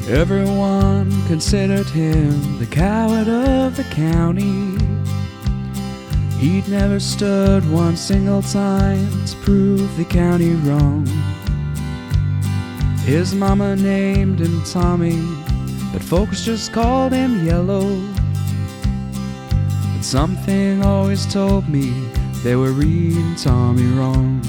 Everyone considered him the coward of the county. He'd never stood one single time to prove the county wrong. His mama named him Tommy, but folks just called him Yellow. But something always told me they were reading Tommy wrong.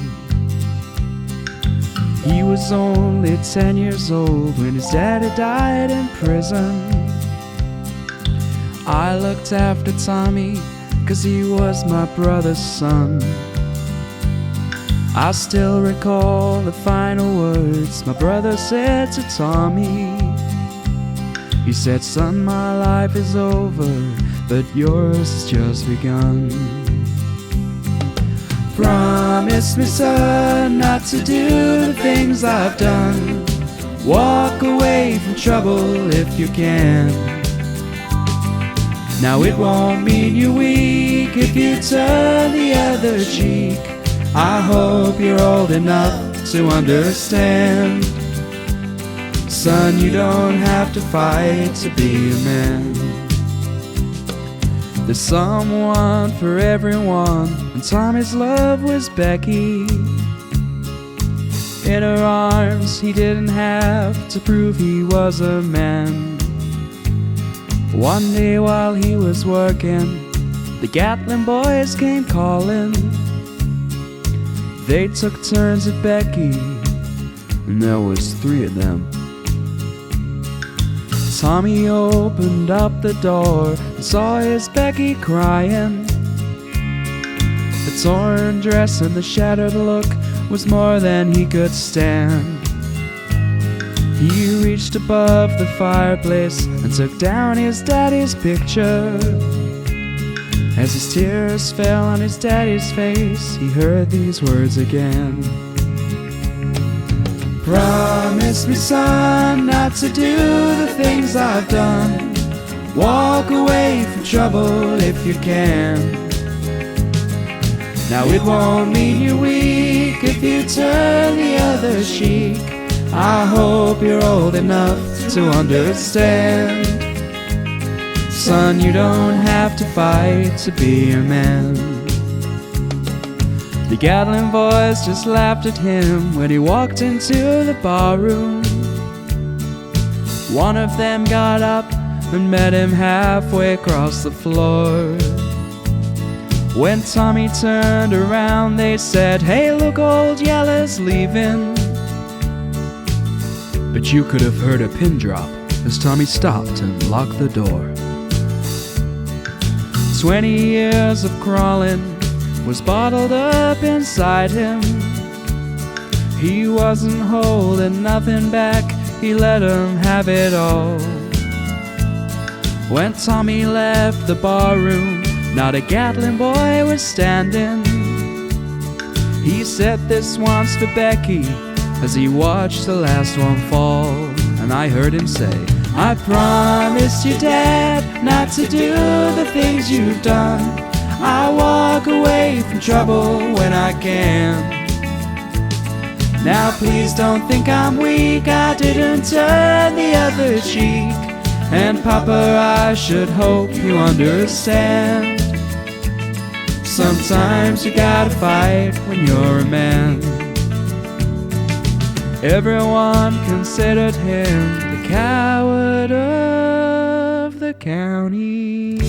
He was only 10 years old when his daddy died in prison. I looked after Tommy 'cause he was my brother's son. I still recall the final words my brother said to Tommy. He said, "Son, my life is over, but yours has just begun. Promise me, son, not to do the things I've done. Walk away from trouble if you can. Now it won't mean you're weak if you turn the other cheek. I hope you're old enough to understand. Son, you don't have to fight to be a man. There's someone for everyone, and Tommy's love was Becky. In her arms he didn't have to prove he was a man. One day while he was working, the Gatlin boys came calling. They took turns at Becky, and there was 3 of them. Tommy opened up the door and saw his Becky crying. The torn dress and the shattered look was more than he could stand. He reached above the fireplace and took down his daddy's picture. As his tears fell on his daddy's face, he heard these words again. Promise me, son, not to do the things I've done. Walk away from trouble if you can. Now it won't mean you're weak if you turn the other cheek. I hope you're old enough to understand. Son, you don't have to fight to be a man. The Gatlin boys just laughed at him when he walked into the barroom. One of them got up and met him halfway across the floor. When Tommy turned around, they said, "Hey, look, old Yella's leaving." But you could have heard a pin drop as Tommy stopped and locked the door. 20 years of crawling was bottled up inside him. He wasn't holding nothing back, he let him have it all. When Tommy left the barroom, not a Gatlin boy was standing. He said this once to Becky as he watched the last one fall, and I heard him say, "I promised you, Dad, not to do the things you've done. I walk away from trouble when I can. Now please don't think I'm weak, I didn't turn the other cheek. And Papa, I should hope you understand. Sometimes you gotta fight when you're a man." Everyone considered him the coward of the county.